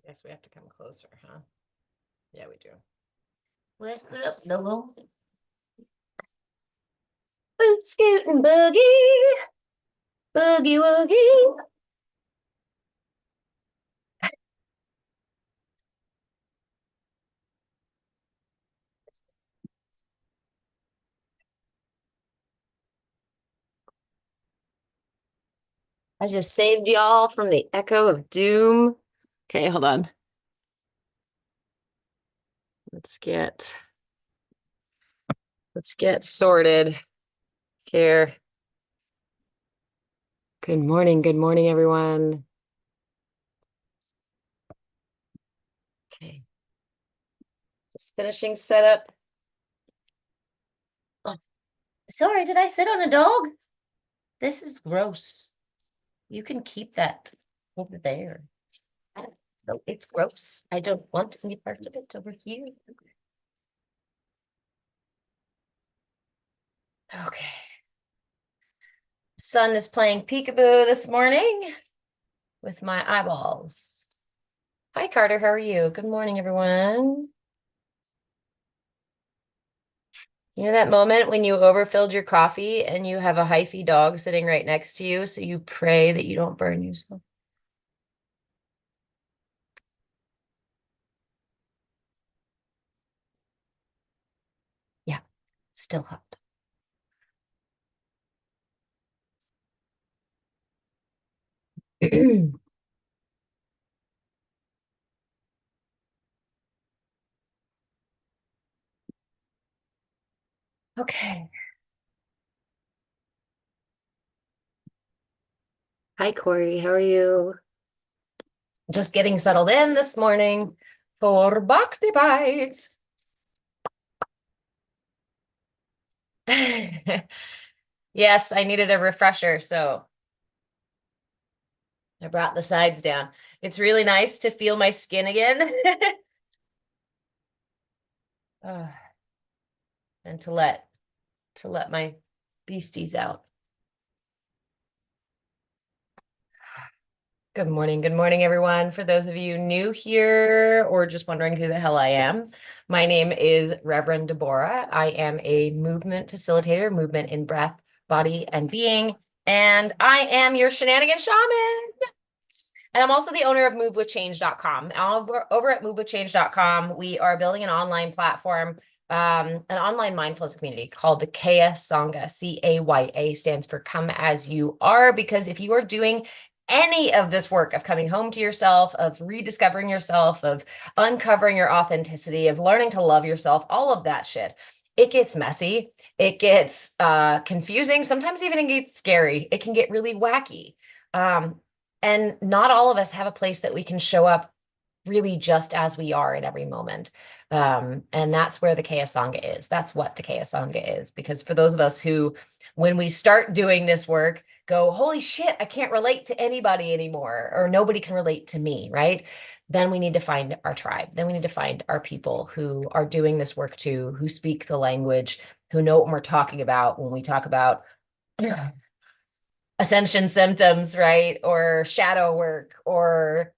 Guess we have to come closer, huh? Yeah, we do. Let's put up the little boot scooting boogie, boogie woogie. I just saved y'all from the echo of doom. Okay, hold on. Let's get sorted here. Good morning, everyone. Okay. Just finishing setup. Oh, sorry, did I sit on a dog? This is gross. You can keep that over there. No, it's gross. I don't want any part of it over here. Okay. Sun is playing peekaboo this morning with my eyeballs. Hi, Carter. How are you? Good morning, everyone. You know that moment when you overfilled your coffee and you have a hyphy dog sitting right next to you, so you pray that you don't burn yourself? Yeah, still hot. Okay. Hi, Corey. How are you? Just getting settled in this morning for Bhakti Bites. Yes, I needed a refresher, so I brought the sides down. It's really nice to feel my skin again. And to let my beasties out. Good morning, everyone. For those of you new here or just wondering who the hell I am, my name is Reverend Deborah. I am a movement facilitator, movement in breath, body, and being, and I am your shenanigan shaman. And I'm also the owner of movewithchange.com. Over at movewithchange.com, we are building an online platform, an online mindfulness community called the Kaya Sangha. CAYA stands for Come As You Are, because if you are doing any of this work of coming home to yourself, of rediscovering yourself, of uncovering your authenticity, of learning to love yourself, all of that shit, it gets messy. It gets confusing. Sometimes even it gets scary. It can get really wacky. And not all of us have a place that we can show up really just as we are in every moment. And that's where the Kaya Sangha is. That's what the Kaya Sangha is. Because for those of us who, when we start doing this work, go, holy shit, I can't relate to anybody anymore, or nobody can relate to me, right? Then we need to find our tribe. Then we need to find our people who are doing this work too, who speak the language, who know what we're talking about when we talk about ascension symptoms, right? Or shadow work or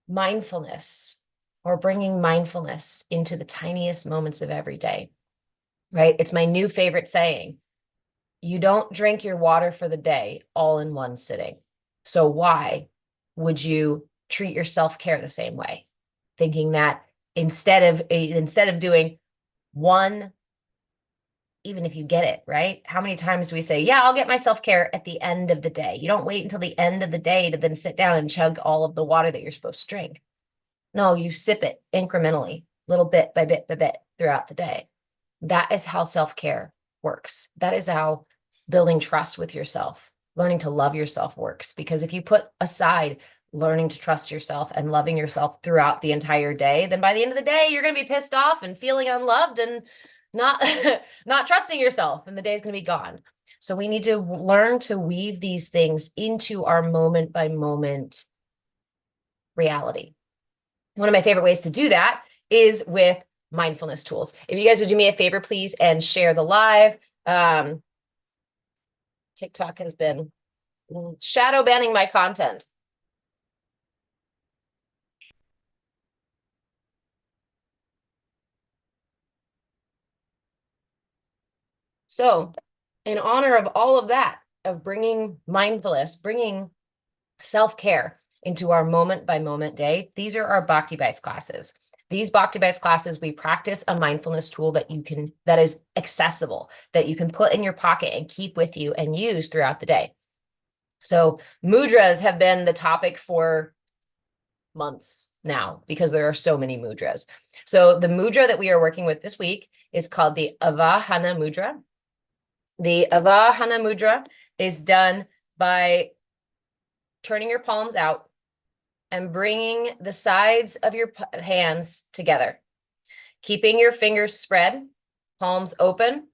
mindfulness, or bringing mindfulness into the tiniest moments of every day, right? It's my new favorite saying. You don't drink your water for the day all in one sitting. So why would you treat your self-care the same way? Thinking that instead of doing one, even if you get it, right? How many times do we say, yeah, I'll get my self-care at the end of the day? You don't wait until the end of the day to then sit down and chug all of the water that you're supposed to drink. No, you sip it incrementally, little bit by bit by bit throughout the day. That is how self-care works. That is how building trust with yourself, learning to love yourself works. Because if you put aside learning to trust yourself and loving yourself throughout the entire day, then by the end of the day, you're going to be pissed off and feeling unloved and not not trusting yourself, and the day is going to be gone. So we need to learn to weave these things into our moment by moment reality. One of my favorite ways to do that is with mindfulness tools. If you guys would do me a favor, please, and share the live. TikTok has been shadow banning my content. So in honor of all of that, of bringing mindfulness, bringing self-care into our moment by moment day, these are our Bhakti Bites classes. These Bhakti Bites classes, we practice a mindfulness tool that is accessible, that you can put in your pocket and keep with you and use throughout the day. So mudras have been the topic for months now because there are so many mudras. So the mudra that we are working with this week is called the Avahana Mudra. The Avahana Mudra is done by turning your palms out and bringing the sides of your hands together, keeping your fingers spread, palms open.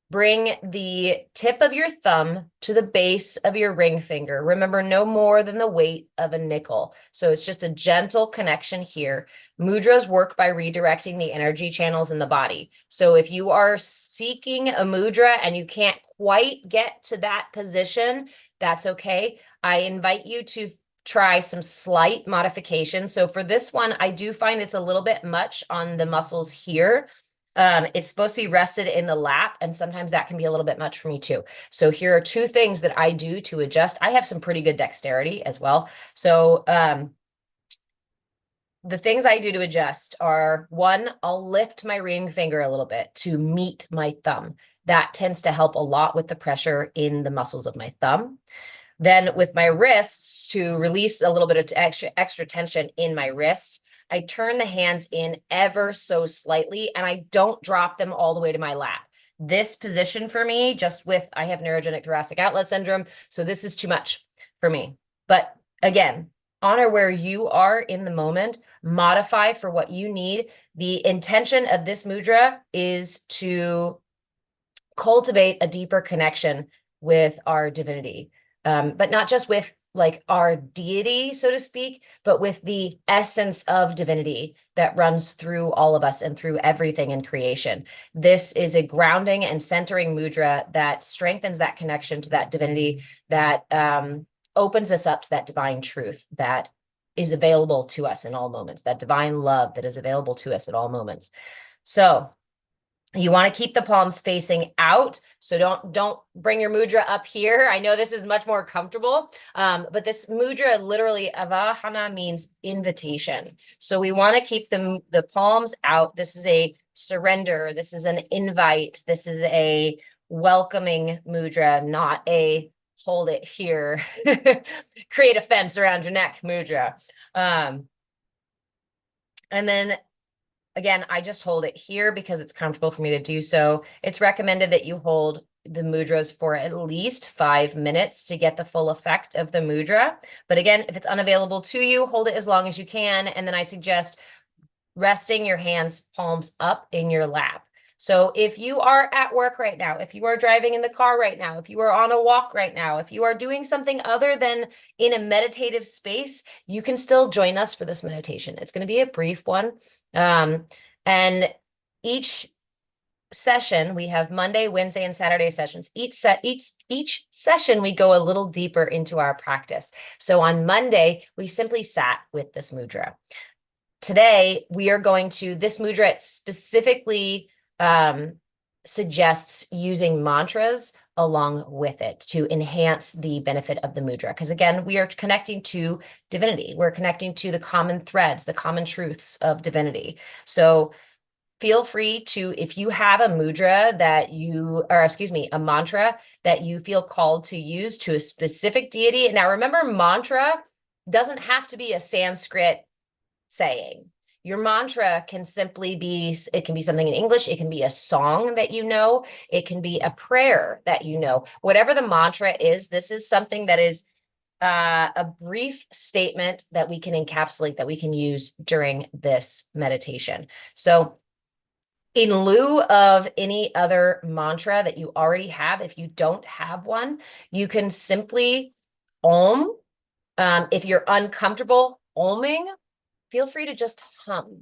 Bring the tip of your thumb to the base of your ring finger. Remember, no more than the weight of a nickel. So it's just a gentle connection here. Mudras work by redirecting the energy channels in the body. So if you are seeking a mudra and you can't quite get to that position, that's okay. I invite you to try some slight modifications. So for this one, I do find it's a little bit much on the muscles here. It's supposed to be rested in the lap, and sometimes that can be a little bit much for me too. So here are two things that I do to adjust. I have some pretty good dexterity as well. So the things I do to adjust are, one, I'll lift my ring finger a little bit to meet my thumb. That tends to help a lot with the pressure in the muscles of my thumb. Then with my wrists, to release a little bit of extra tension in my wrists, I turn the hands in ever so slightly, and I don't drop them all the way to my lap. This position for me, I have neurogenic thoracic outlet syndrome, so this is too much for me. But again, honor where you are in the moment, modify for what you need. The intention of this mudra is to cultivate a deeper connection with our divinity, but not just with like our deity, so to speak, but with the essence of divinity that runs through all of us and through everything in creation. This is a grounding and centering mudra that strengthens that connection to that divinity, that opens us up to that divine truth that is available to us in all moments, that divine love that is available to us at all moments. So you want to keep the palms facing out. So don't bring your mudra up here. I know this is much more comfortable, but this mudra, literally, Avahana, means invitation. So we want to keep the palms out. This is a surrender. This is an invite. This is a welcoming mudra, not a hold it here, create a fence around your neck mudra. And then again, I just hold it here because it's comfortable for me to do so. It's recommended that you hold the mudras for at least 5 minutes to get the full effect of the mudra. But again, if it's unavailable to you, hold it as long as you can. And then I suggest resting your hands palms up in your lap. So if you are at work right now, if you are driving in the car right now, if you are on a walk right now, if you are doing something other than in a meditative space, you can still join us for this meditation. It's going to be a brief one. And each session, we have Monday, Wednesday, and Saturday sessions. Each session, we go a little deeper into our practice. So on Monday, we simply sat with this mudra. Today, we are going to, this mudra specifically suggests using mantras along with it to enhance the benefit of the mudra. Because again, we are connecting to divinity. We're connecting to the common threads, the common truths of divinity. So feel free to, if you have a mudra that a mantra that you feel called to use to a specific deity. Now remember, mantra doesn't have to be a Sanskrit saying. Your mantra can simply be, it can be something in English, it can be a song that you know, it can be a prayer that you know. Whatever the mantra is, this is something that is a brief statement that we can encapsulate, that we can use during this meditation. So in lieu of any other mantra that you already have, if you don't have one, you can simply Om. If you're uncomfortable oming, feel free to just hum.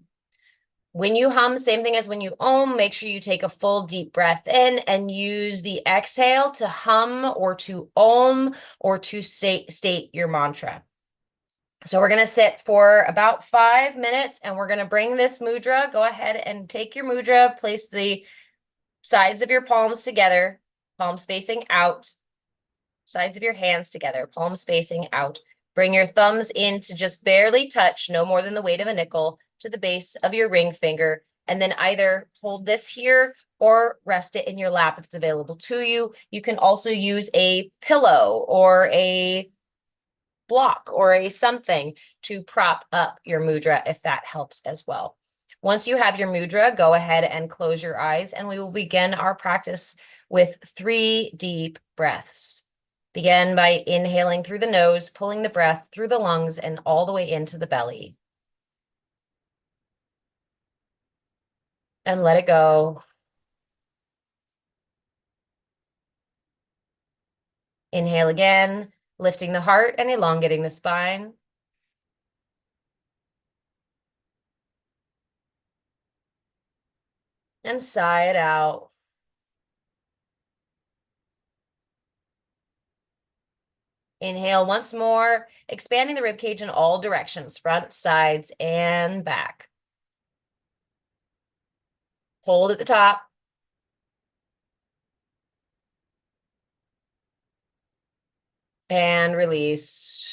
When you hum, same thing as when you Om, make sure you take a full deep breath in and use the exhale to hum or to Om or to state your mantra. So we're going to sit for about 5 minutes and we're going to bring this mudra. Go ahead and take your mudra, place the Sides of your palms together, palms facing out, sides of your hands together, palms facing out. Bring your thumbs in to just barely touch, no more than the weight of a nickel, to the base of your ring finger. And then either hold this here or rest it in your lap if it's available to you. You can also use a pillow or a block or a something to prop up your mudra if that helps as well. Once you have your mudra, go ahead and close your eyes and we will begin our practice with 3 deep breaths. Begin by inhaling through the nose, pulling the breath through the lungs and all the way into the belly. And let it go. Inhale again, lifting the heart and elongating the spine. And sigh it out. Inhale once more, expanding the rib cage in all directions, front, sides, and back. Hold at the top. And release.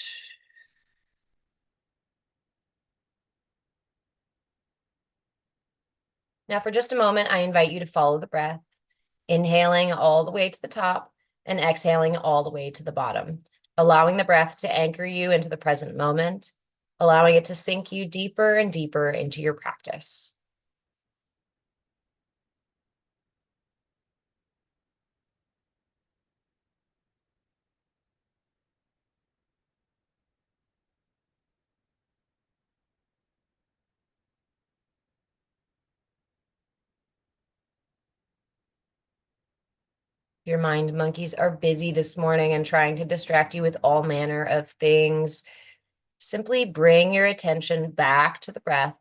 Now for just a moment, I invite you to follow the breath, inhaling all the way to the top and exhaling all the way to the bottom, allowing the breath to anchor you into the present moment, allowing it to sink you deeper and deeper into your practice. Your mind monkeys are busy this morning and trying to distract you with all manner of things. Simply bring your attention back to the breath,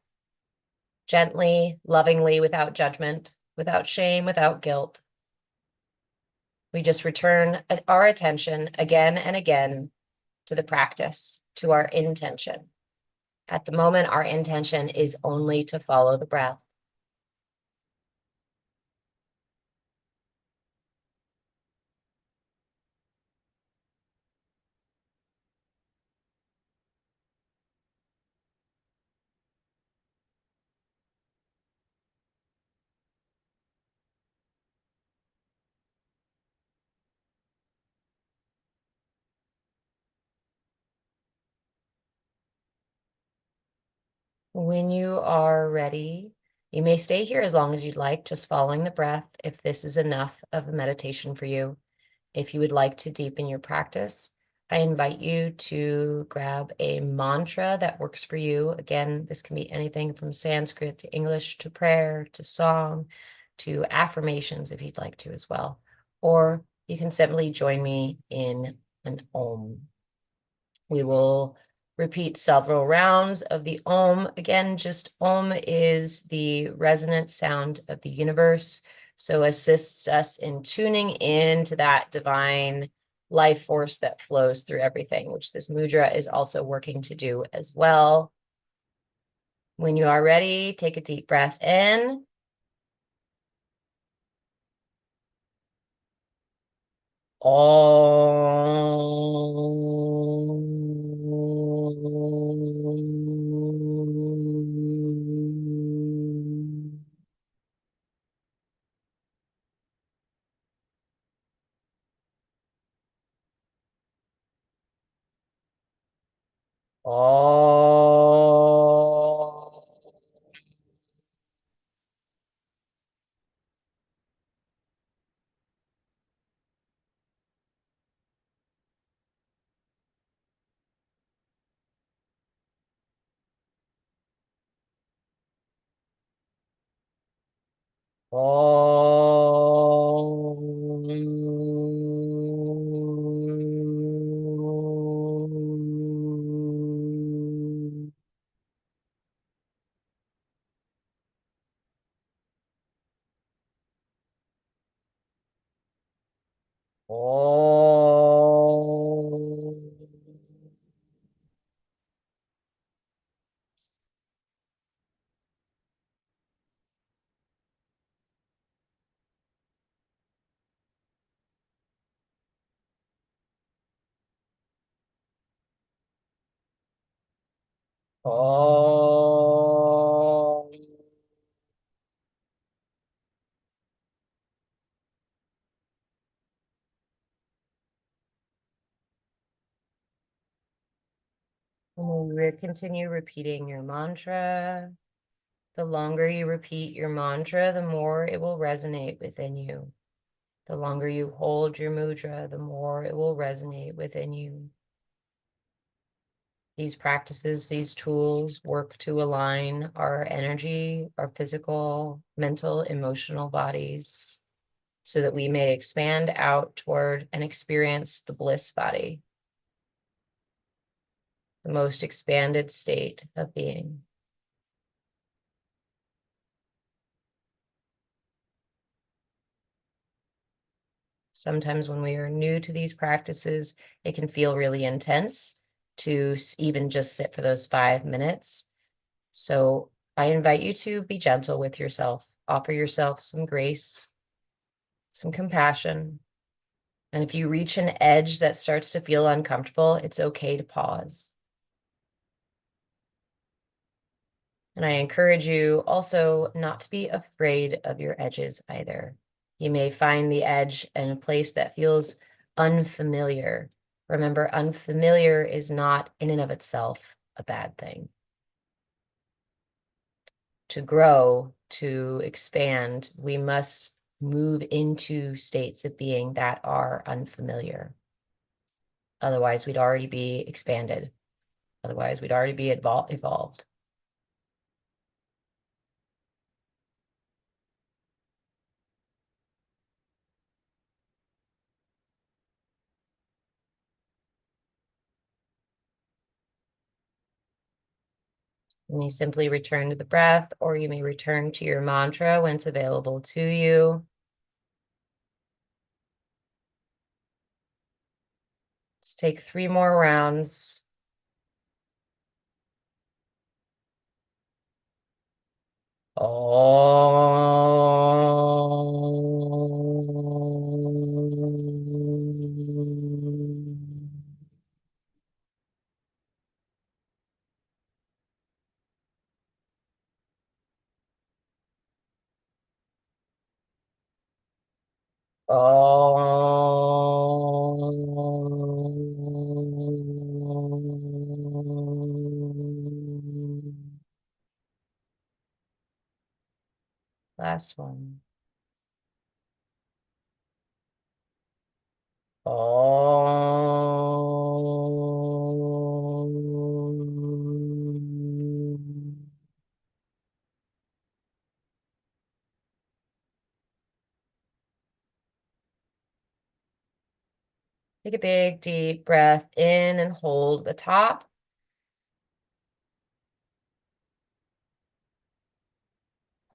gently, lovingly, without judgment, without shame, without guilt. We just return our attention again and again to the practice, to our intention. At the moment, our intention is only to follow the breath. When you are ready, you may stay here as long as you'd like, just following the breath, if this is enough of a meditation for you. If you would like to deepen your practice, I invite you to grab a mantra that works for you. Again, this can be anything from Sanskrit to English to prayer to song to affirmations if you'd like to as well. Or you can simply join me in an Om. We will repeat several rounds of the Om. Again, just Om is the resonant sound of the universe. So assists us in tuning in to that divine life force that flows through everything, which this mudra is also working to do as well. When you are ready, take a deep breath in. Om. Om. Om. Om. Oh. And we continue repeating your mantra. The longer you repeat your mantra, the more it will resonate within you. The longer you hold your mudra, the more it will resonate within you. These practices, these tools work to align our energy, our physical, mental, emotional bodies so that we may expand out toward and experience the bliss body, the most expanded state of being. Sometimes when we are new to these practices, it can feel really intense to even just sit for those 5 minutes. So I invite you to be gentle with yourself, offer yourself some grace, some compassion. And if you reach an edge that starts to feel uncomfortable, it's okay to pause. And I encourage you also not to be afraid of your edges either. You may find the edge in a place that feels unfamiliar. Remember, unfamiliar is not in and of itself a bad thing. To grow, to expand, we must move into states of being that are unfamiliar. Otherwise, we'd already be expanded. Otherwise, we'd already be evolved. And you simply return to the breath, or you may return to your mantra when it's available to you. Let's take 3 more rounds. Om. Om. Last one. Om. Take a big, deep breath in and hold the top.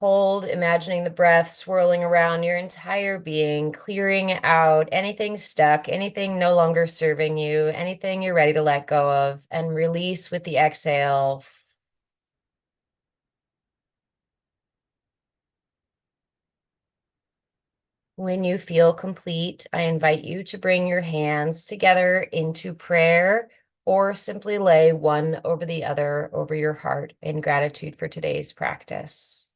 Hold, imagining the breath swirling around your entire being, clearing out anything stuck, anything no longer serving you, anything you're ready to let go of, and release with the exhale. When you feel complete, I invite you to bring your hands together into prayer or simply lay one over the other over your heart in gratitude for today's practice.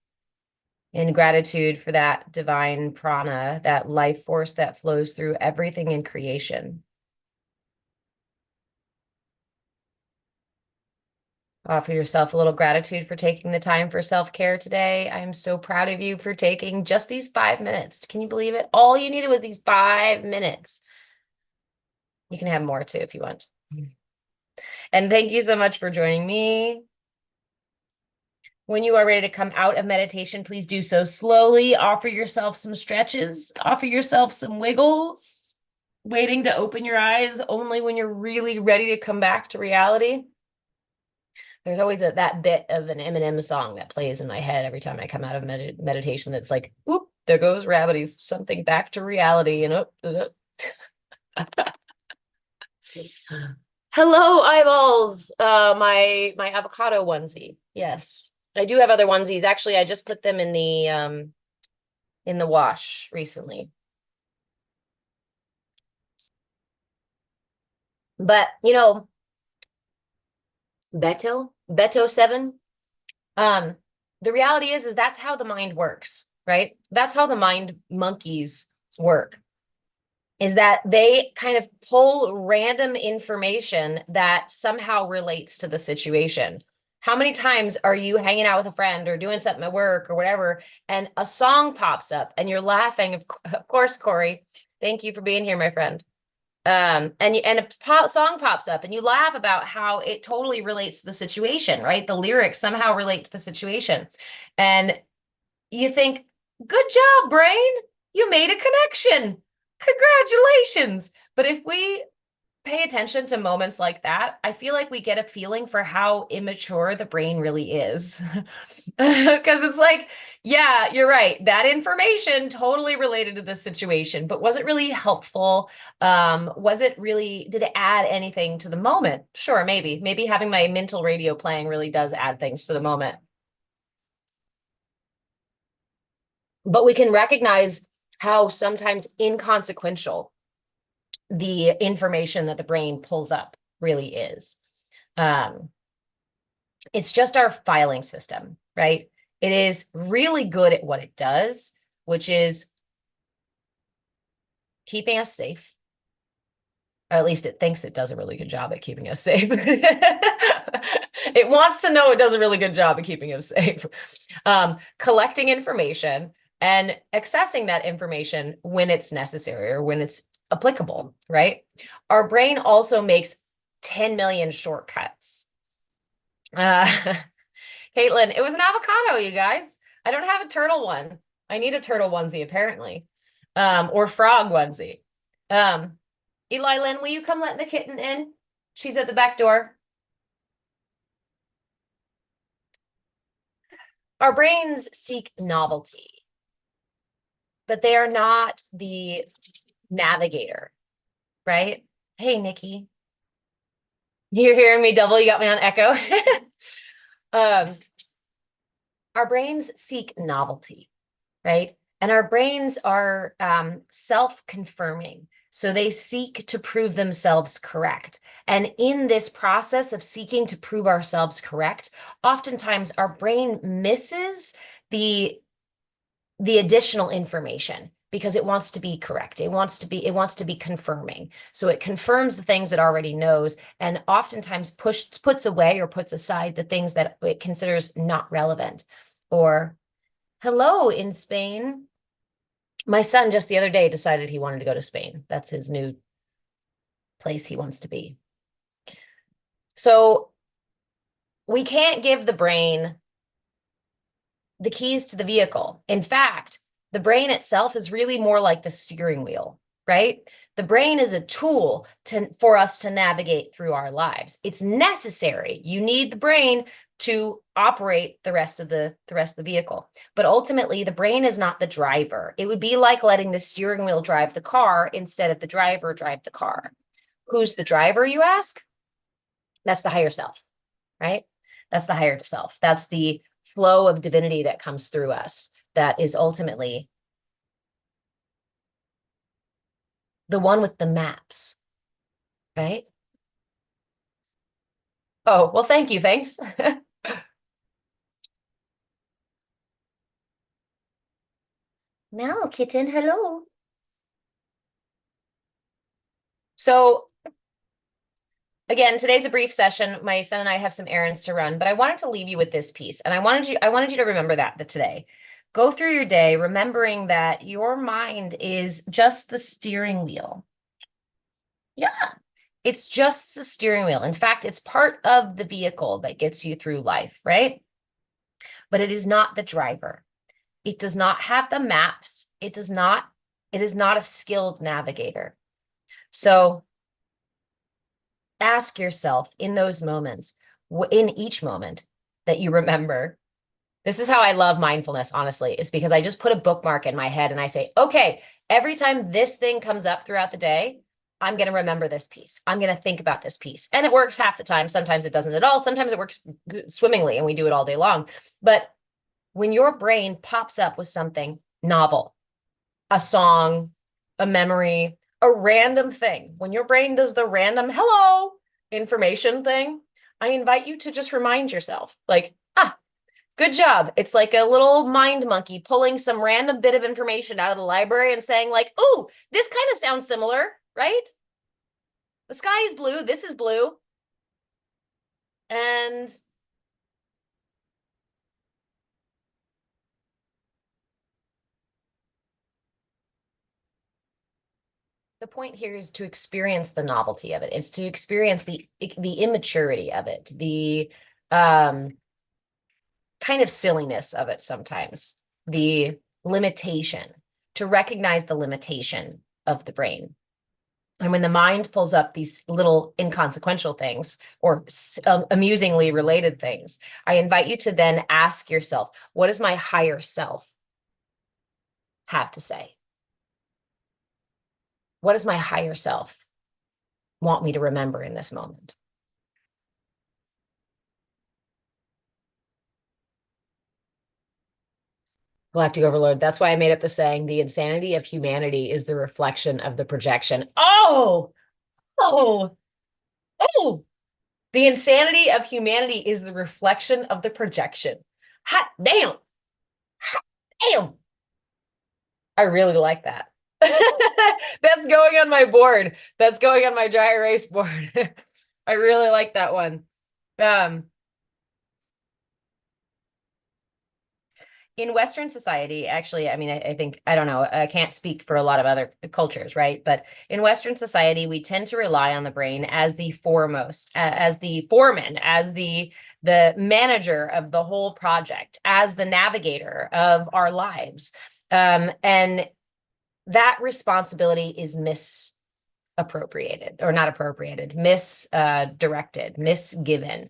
In gratitude for that divine prana, that life force that flows through everything in creation. Offer yourself a little gratitude for taking the time for self-care today. I'm so proud of you for taking just these 5 minutes. Can you believe it? All you needed was these 5 minutes. You can have more too if you want. And thank you so much for joining me. When you are ready to come out of meditation, please do so slowly. Offer yourself some stretches. Offer yourself some wiggles. Waiting to open your eyes only when you're really ready to come back to reality. There's always that bit of an Eminem song that plays in my head every time I come out of meditation that's like, whoop, there goes Ravady's something back to reality. And hello, eyeballs. My avocado onesie. Yes. I do have other onesies. Actually, I just put them in the wash recently. But, Beto 7. The reality is that's how the mind works, right? That's how the mind monkeys work, is that they kind of pull random information that somehow relates to the situation. How many times are you hanging out with a friend or doing something at work or whatever, and a song pops up and you're laughing? Of course, Corey, thank you for being here, my friend. And a song pops up and you laugh about how it totally relates to the situation, right? The lyrics somehow relate to the situation. And you think, good job, brain. You made a connection. Congratulations. But if we pay attention to moments like that, I feel like we get a feeling for how immature the brain really is. Because it's like, yeah, you're right. That information totally related to this situation, but was it really helpful? Was it really, did it add anything to the moment? Sure, maybe. Maybe having my mental radio playing really does add things to the moment. But we can recognize how sometimes inconsequential the information that the brain pulls up really is. It's just our filing system, right? It is really good at what it does, which is keeping us safe. Or at least it thinks it does a really good job at keeping us safe. It wants to know it does a really good job at keeping us safe. Collecting information and accessing that information when it's necessary or when it's applicable, right? Our brain also makes 10 million shortcuts. Caitlin, it was an avocado, you guys. I don't have a turtle one. I need a turtle onesie, apparently. Or frog onesie. Eli Lynn, will you come let the kitten in? She's at the back door. Our brains seek novelty, but they are not the navigator, right? Hey, Nikki. You're hearing me double? You got me on echo. Our brains seek novelty, right? And our brains are self-confirming. So they seek to prove themselves correct. And in this process of seeking to prove ourselves correct, oftentimes our brain misses the additional information because it wants to be correct. It wants to be confirming. So it confirms the things it already knows and oftentimes puts away or puts aside the things that it considers not relevant. Or, hello in Spain. My son just the other day decided he wanted to go to Spain. That's his new place he wants to be. So we can't give the brain the keys to the vehicle. In fact, the brain itself is really more like the steering wheel, right? The brain is a tool for us to navigate through our lives. It's necessary. You need the brain to operate the rest of the vehicle. But ultimately, the brain is not the driver. It would be like letting the steering wheel drive the car instead of the driver drive the car. Who's the driver, you ask? That's the higher self, right? That's the higher self. That's the flow of divinity that comes through us. That is ultimately the one with the maps, right? Oh, well, thank you. Thanks. Now, kitten, hello. So again, today's a brief session. My son and I have some errands to run, but I wanted to leave you with this piece. And I wanted you to remember that today. Go through your day remembering that your mind is just the steering wheel. Yeah, it's just the steering wheel. In fact, it's part of the vehicle that gets you through life, right? But it is not the driver. It does not have the maps. It is not a skilled navigator. So ask yourself in those moments, in each moment that you remember. This is how I love mindfulness, honestly. It's because I just put a bookmark in my head and I say, okay, every time this thing comes up throughout the day, I'm going to remember this piece. I'm going to think about this piece. And it works half the time. Sometimes it doesn't at all. Sometimes it works swimmingly and we do it all day long. But when your brain pops up with something novel, a song, a memory, a random thing, when your brain does the random hello information thing, I invite you to just remind yourself, like, good job. It's like a little mind monkey pulling some random bit of information out of the library and saying like, oh, this kind of sounds similar, right? The sky is blue. This is blue. And the point here is to experience the novelty of it. It's to experience the immaturity of it, the kind of silliness of it sometimes, the limitation, to recognize the limitation of the brain. And when the mind pulls up these little inconsequential things or amusingly related things, I invite you to then ask yourself, what does my higher self have to say? What does my higher self want me to remember in this moment? Galactic Overlord. That's why I made up the saying, the insanity of humanity is the reflection of the projection. Oh, oh, oh. The insanity of humanity is the reflection of the projection. Hot damn. Hot damn. I really like that. That's going on my board. That's going on my dry erase board. I really like that one. In Western society, actually, I mean, I think, I don't know, I can't speak for a lot of other cultures, right? But in Western society, we tend to rely on the brain as the foremost, as the foreman, as the manager of the whole project, as the navigator of our lives. And that responsibility is misappropriated, or not appropriated, misdirected, misgiven.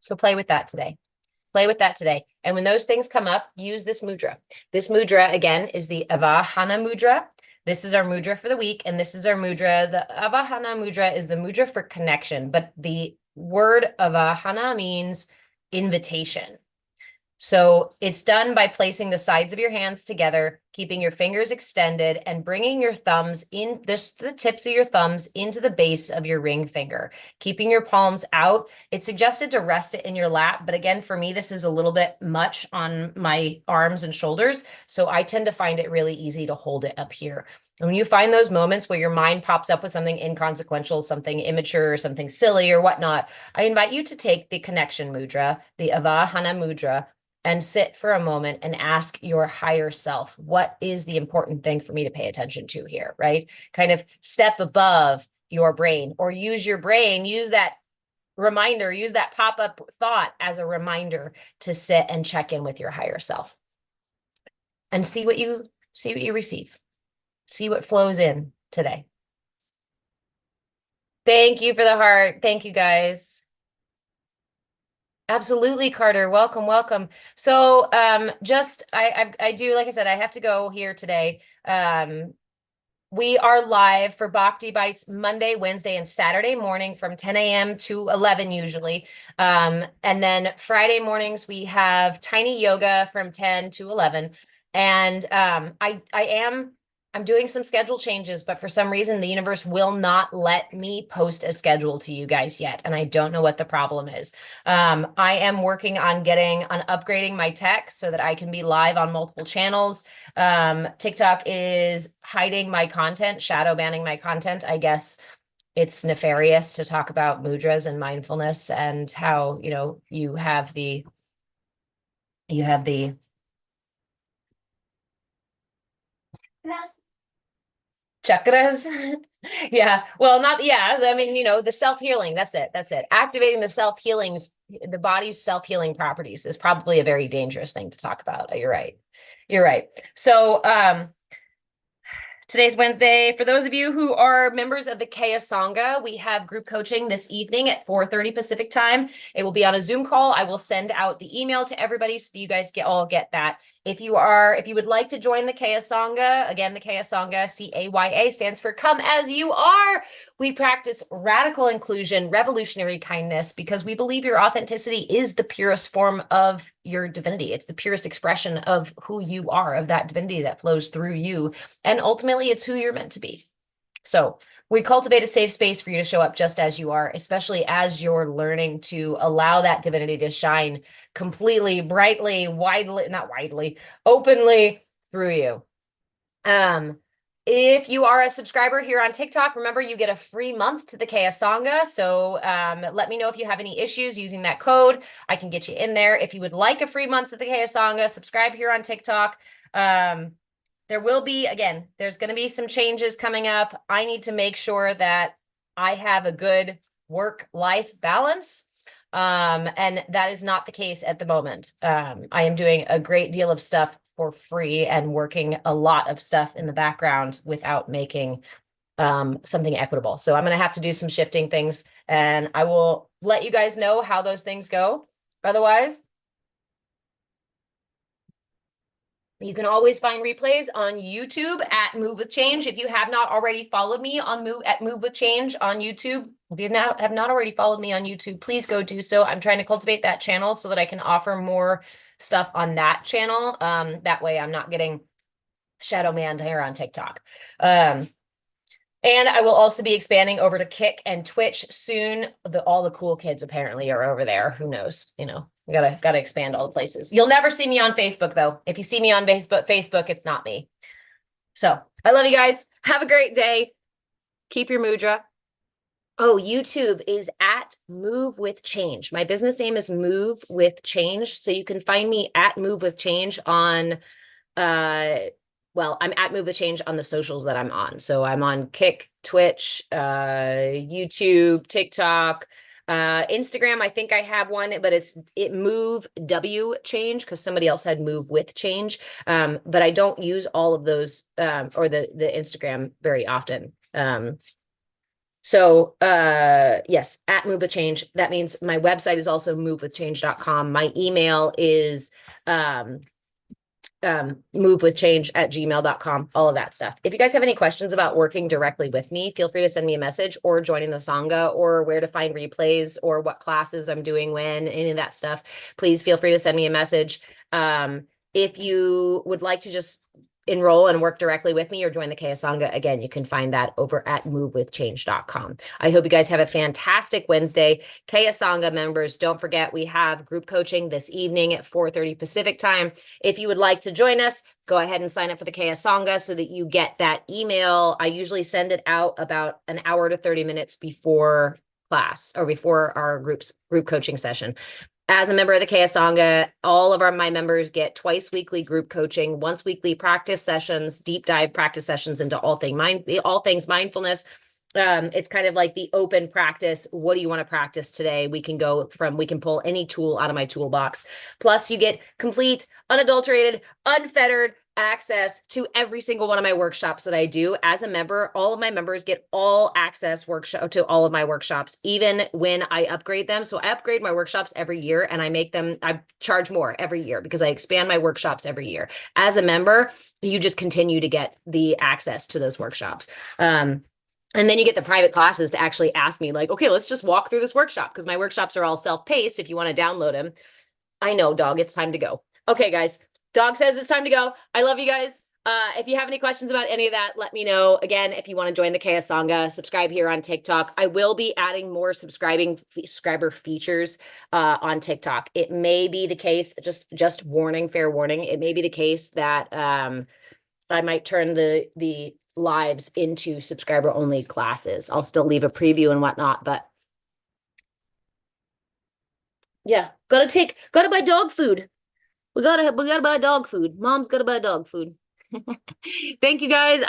So play with that today. Play with that today. And when those things come up, use this mudra. This mudra, again, is the Avahana mudra. This is our mudra for the week, and this is our mudra. The Avahana mudra is the mudra for connection, but the word Avahana means invitation. So it's done by placing the sides of your hands together, keeping your fingers extended, and bringing your thumbs in, the tips of your thumbs into the base of your ring finger, keeping your palms out. It's suggested to rest it in your lap, but again, for me, this is a little bit much on my arms and shoulders, so I tend to find it really easy to hold it up here. And when you find those moments where your mind pops up with something inconsequential, something immature, something silly or whatnot, I invite you to take the connection mudra, the Avahana mudra, and sit for a moment and ask your higher self, what is the important thing for me to pay attention to here, right? Kind of step above your brain, or use your brain, use that reminder, use that pop-up thought as a reminder to sit and check in with your higher self and see what you receive. See what flows in today. Thank you for the heart. Thank you, guys. Absolutely, Carter. Welcome, welcome. So I do, like I said, I have to go here today. We are live for Bhakti Bites Monday, Wednesday, and Saturday morning from 10 a.m. to 11 usually. And then Friday mornings, we have tiny yoga from 10 to 11. And I'm doing some schedule changes, but for some reason, the universe will not let me post a schedule to you guys yet. And I don't know what the problem is. I am working on upgrading my tech so that I can be live on multiple channels. TikTok is hiding my content, shadow banning my content. I guess it's nefarious to talk about mudras and mindfulness and how, you have the chakras. Yeah. Well, I mean, the self-healing, that's it. Activating the body's self-healing properties is probably a very dangerous thing to talk about. You're right. So, today's Wednesday. For those of you who are members of the Kaya Sangha, we have group coaching this evening at 4:30 Pacific time. It will be on a Zoom call. I will send out the email to everybody so that you guys all get that. If you would like to join the Kaya Sangha, again, the Kaya Sangha, CAYA, stands for Come As You Are. We practice radical inclusion, revolutionary kindness, because we believe your authenticity is the purest form of your divinity. It's the purest expression of who you are, of that divinity that flows through you. And ultimately, it's who you're meant to be. So we cultivate a safe space for you to show up just as you are, especially as you're learning to allow that divinity to shine completely, brightly, widely, not widely, openly through you. If you are a subscriber here on TikTok, remember you get a free month to the Kaya Sangha. So let me know if you have any issues using that code. I can get you in there. If you would like a free month to the Kaya Sangha, subscribe here on TikTok. There will be, again, there's going to be some changes coming up. I need to make sure that I have a good work-life balance. And that is not the case at the moment. I am doing a great deal of stuff for free and working a lot of stuff in the background without making something equitable. So I'm going to have to do some shifting things, and I will let you guys know how those things go. Otherwise, you can always find replays on YouTube at Move with Change. If you have not already followed me on Move with Change on YouTube, if you have not already followed me on YouTube, please go do so. I'm trying to cultivate that channel so that I can offer more stuff on that channel. That way I'm not getting shadow manned here on TikTok. And I will also be expanding over to Kick and Twitch soon. All the cool kids apparently are over there. Who knows? You know, we gotta expand all the places. You'll never see me on Facebook though. If you see me on Facebook, it's not me. So I love you guys. Have a great day. Keep your mudra. Oh, YouTube is at Move with Change. My business name is Move with Change. So you can find me at Move with Change on well, I'm at Move with Change on the socials that I'm on. So I'm on Kick, Twitch, YouTube, TikTok, Instagram. I think I have one, but it Move W Change because somebody else had Move with Change. But I don't use all of those or the Instagram very often. So yes, at Move with Change. That means my website is also movewithchange.com. My email is movewithchange@gmail.com, all of that stuff. If you guys have any questions about working directly with me, feel free to send me a message or joining the Sangha or where to find replays or what classes I'm doing when, any of that stuff. Please feel free to send me a message. If you would like to just enroll and work directly with me or join the Kaya Sangha, again, you can find that over at movewithchange.com. I hope you guys have a fantastic Wednesday. Kaya Sangha members, don't forget we have group coaching this evening at 4:30 Pacific time. If you would like to join us, go ahead and sign up for the Kaya Sangha so that you get that email. I usually send it out about an hour to 30 minutes before class or before our group coaching session. As a member of the Kaya Sangha, all of my members get twice weekly group coaching, once weekly practice sessions, deep dive practice sessions into all things mindfulness. It's kind of like the open practice. What do you want to practice today? We can pull any tool out of my toolbox. Plus you get complete, unadulterated, unfettered access to every single one of my workshops that I do. As a member, all of my members get all access to all of my workshops, even when I upgrade them. So I upgrade my workshops every year and I charge more every year because I expand my workshops every year. As a member, you just continue to get the access to those workshops. And then you get the private classes to actually ask me like, okay, let's just walk through this workshop because my workshops are all self-paced. If you want to download them, I know, dog, it's time to go. Okay, guys. Dog says it's time to go. I love you guys. If you have any questions about any of that, let me know. Again, if you want to join the Kaya Sangha, subscribe here on TikTok. I will be adding more subscriber features on TikTok. It may be the case, just warning, fair warning. It may be the case that I might turn the lives into subscriber only classes. I'll still leave a preview and whatnot, but yeah, gotta buy dog food. We gotta buy dog food. Mom's gotta buy dog food. Thank you guys.